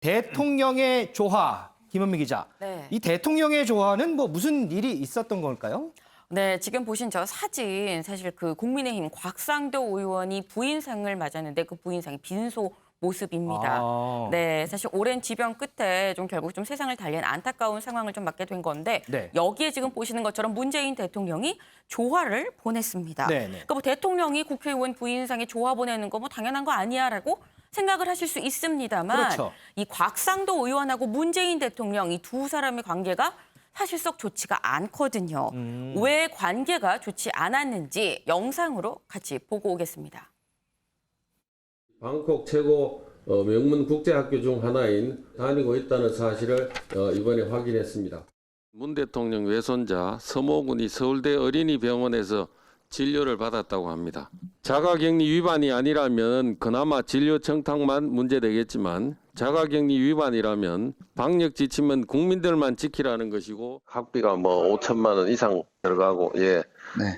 대통령의 조화, 김은미 기자. 네. 이 대통령의 조화는 뭐 무슨 일이 있었던 걸까요? 네, 지금 보신 저 사진 사실 그 국민의힘 곽상도 의원이 부인상을 맞았는데 그 부인상이 빈소 모습입니다. 아. 네, 사실 오랜 지병 끝에 좀 결국 좀 세상을 달리는 안타까운 상황을 좀 맞게 된 건데 네. 여기에 지금 보시는 것처럼 문재인 대통령이 조화를 보냈습니다. 네네. 그러니까 뭐 대통령이 국회의원 부인상에 조화 보내는 거 뭐 당연한 거 아니야라고 생각을 하실 수 있습니다만 그렇죠. 이 곽상도 의원하고 문재인 대통령 이 두 사람의 관계가 사실 썩 좋지가 않거든요. 왜 관계가 좋지 않았는지 영상으로 같이 보고 오겠습니다. 방콕 최고 명문 국제학교 중 하나인 다니고 있다는 사실을 이번에 확인했습니다. 문 대통령 외손자 서모 군이 서울대 어린이병원에서 진료를 받았다고 합니다. 자가격리 위반이 아니라면 그나마 진료 청탁만 문제되겠지만 자가격리 위반이라면 방역 지침은 국민들만 지키라는 것이고 학비가 뭐 5천만 원 이상 들어가고 네.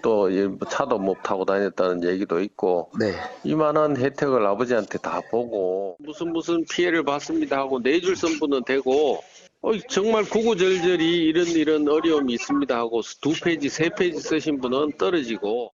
또 차도 못 타고 다녔다는 얘기도 있고 네. 이만한 혜택을 아버지한테 다 보고 무슨 피해를 받습니다 하고 내줄 선부는 되고 정말 구구절절히 이런 어려움이 있습니다 하고 2페이지, 3페이지 쓰신 분은 떨어지고.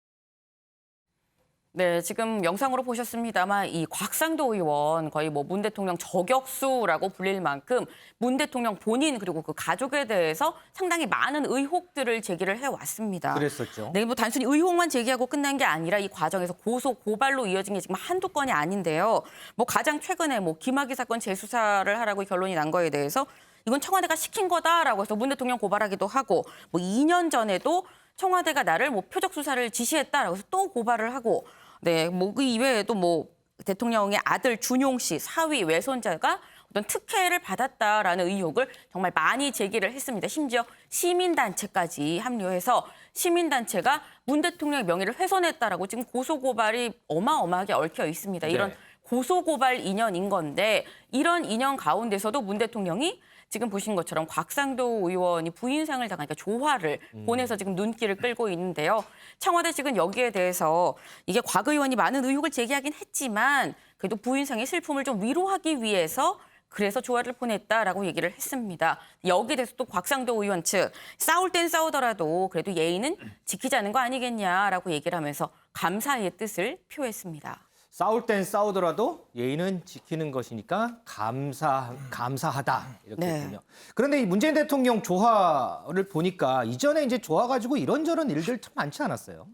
네, 지금 영상으로 보셨습니다만 이 곽상도 의원 거의 뭐 문 대통령 저격수라고 불릴 만큼 문 대통령 본인 그리고 그 가족에 대해서 상당히 많은 의혹들을 제기를 해왔습니다. 그랬었죠. 네, 뭐 단순히 의혹만 제기하고 끝난 게 아니라 이 과정에서 고소 고발로 이어진 게 지금 한두 건이 아닌데요. 뭐 가장 최근에 뭐 김학의 사건 재수사를 하라고 결론이 난 거에 대해서 이건 청와대가 시킨 거다라고 해서 문 대통령 고발하기도 하고 뭐 2년 전에도 청와대가 나를 뭐 표적 수사를 지시했다라고 해서 또 고발을 하고 네, 뭐 그 이외에도 뭐 대통령의 아들 준용 씨 사위 외손자가 어떤 특혜를 받았다라는 의혹을 정말 많이 제기를 했습니다. 심지어 시민단체까지 합류해서 시민단체가 문 대통령의 명예를 훼손했다라고 지금 고소고발이 어마어마하게 얽혀 있습니다. 이런 네. 고소고발 인연인 건데 이런 인연 가운데서도 문 대통령이 지금 보신 것처럼 곽상도 의원이 부인상을 당하니까 조화를 보내서 지금 눈길을 끌고 있는데요. 청와대 측은 여기에 대해서 이게 곽 의원이 많은 의혹을 제기하긴 했지만 그래도 부인상의 슬픔을 좀 위로하기 위해서 그래서 조화를 보냈다라고 얘기를 했습니다. 여기에 대해서 또 곽상도 의원 측 싸울 땐 싸우더라도 그래도 예의는 지키자는 거 아니겠냐라고 얘기를 하면서 감사의 뜻을 표했습니다. 싸울 땐 싸우더라도 예의는 지키는 것이니까 감사하다 이렇게 네. 했군요. 그런데 이 문재인 대통령 조화를 보니까 이전에 이제 조화 가지고 이런저런 일들 참 많지 않았어요?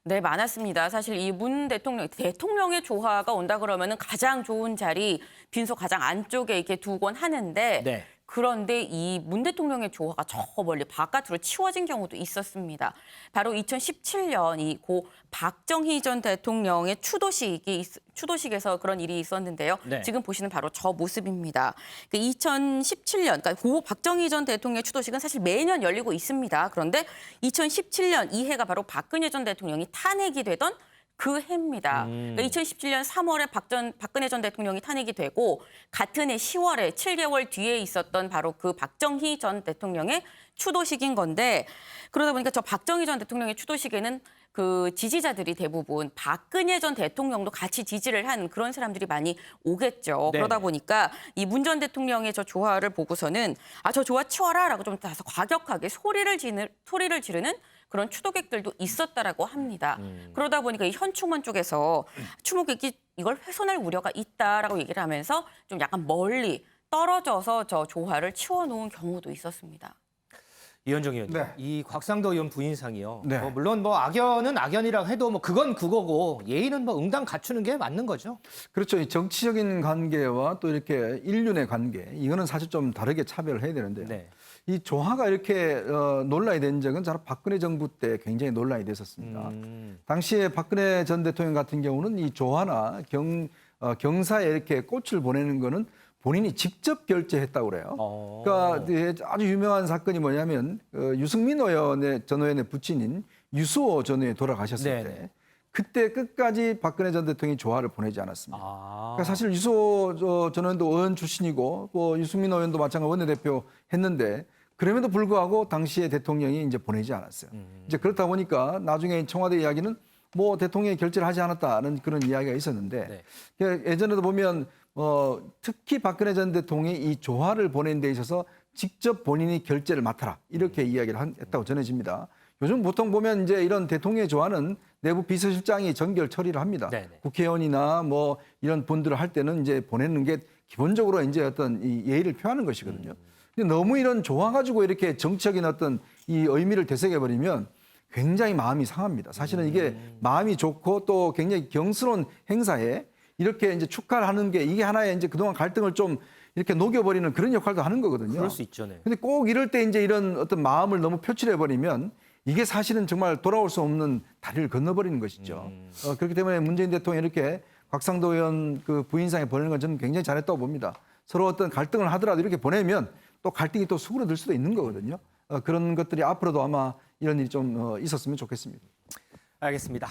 네, 많았습니다. 사실 이 문 대통령의 조화가 온다 그러면은 가장 좋은 자리 빈소 가장 안쪽에 이렇게 두곤 하는데 네. 그런데 이 문 대통령의 조화가 저 멀리 바깥으로 치워진 경우도 있었습니다. 바로 2017년 이 고 박정희 전 대통령의 추도식에서 그런 일이 있었는데요. 네. 지금 보시는 바로 저 모습입니다. 2017년, 그러니까 고 박정희 전 대통령의 추도식은 사실 매년 열리고 있습니다. 그런데 2017년 이 해가 바로 박근혜 전 대통령이 탄핵이 되던 그 해입니다. 그러니까 2017년 3월에 박근혜 전 대통령이 탄핵이 되고 같은 해 10월에 7개월 뒤에 있었던 바로 그 박정희 전 대통령의 추도식인 건데 그러다 보니까 저 박정희 전 대통령의 추도식에는 그 지지자들이 대부분 박근혜 전 대통령도 같이 지지를 한 그런 사람들이 많이 오겠죠. 네. 그러다 보니까 이 문 전 대통령의 저 조화를 보고서는 저 조화 치워라라고 좀 다소 과격하게 소리를 지르는 그런 추도객들도 있었다라고 합니다. 그러다 보니까 이 현충원 쪽에서 추모객이 이걸 훼손할 우려가 있다라고 얘기를 하면서 좀 약간 멀리 떨어져서 저 조화를 치워놓은 경우도 있었습니다. 이현정 의원님, 네. 이 곽상도 의원 부인상이요. 네. 물론 뭐 악연은 악연이라고 해도 뭐 그건 그거고 예의는 뭐 응당 갖추는 게 맞는 거죠. 그렇죠. 이 정치적인 관계와 또 이렇게 인륜의 관계, 이거는 사실 좀 다르게 차별을 해야 되는데요. 네. 이 조화가 이렇게 논란이 된 적은 바로 박근혜 정부 때 굉장히 논란이 됐었습니다. 당시에 박근혜 전 대통령 같은 경우는 이 조화나 경사에 이렇게 꽃을 보내는 거는 본인이 직접 결제했다고 그래요. 그러니까 아주 유명한 사건이 뭐냐면 유승민 전 의원의 부친인 유수호 전 의원이 돌아가셨을 네네. 때 그때 끝까지 박근혜 전 대통령이 조화를 보내지 않았습니다. 그러니까 사실 유수호 전 의원도 의원 출신이고 또 유승민 의원도 마찬가지로 원내대표 했는데 그럼에도 불구하고 당시에 대통령이 이제 보내지 않았어요. 이제 그렇다 보니까 나중에 청와대 이야기는 뭐 대통령이 결재를 하지 않았다는 그런 이야기가 있었는데 네. 예전에도 보면 특히 박근혜 전 대통령이 이 조화를 보낸 데 있어서 직접 본인이 결재를 맡아라 이렇게 이야기를 했다고 전해집니다. 요즘 보통 보면 이제 이런 대통령의 조화는 내부 비서실장이 전결 처리를 합니다. 네네. 국회의원이나 뭐 이런 분들을 할 때는 이제 보내는 게 기본적으로 이제 어떤 이 예의를 표하는 것이거든요. 근데 너무 이런 조화 가지고 이렇게 정치적인 어떤 이 의미를 되새겨 버리면 굉장히 마음이 상합니다. 사실은 이게 마음이 좋고 또 굉장히 경스러운 행사에 이렇게 이제 축하를 하는 게 이게 하나의 이제 그동안 갈등을 좀 이렇게 녹여버리는 그런 역할도 하는 거거든요. 그럴 수 있죠. 네. 근데 꼭 이럴 때 이제 이런 어떤 마음을 너무 표출해 버리면 이게 사실은 정말 돌아올 수 없는 다리를 건너버리는 것이죠. 그렇기 때문에 문재인 대통령이 이렇게 곽상도 의원 그 부인상에 보내는 건 저는 굉장히 잘했다고 봅니다. 서로 어떤 갈등을 하더라도 이렇게 보내면 또 갈등이 또 수그러들 수도 있는 거거든요. 그런 것들이 앞으로도 아마 이런 일이 좀 있었으면 좋겠습니다. 알겠습니다.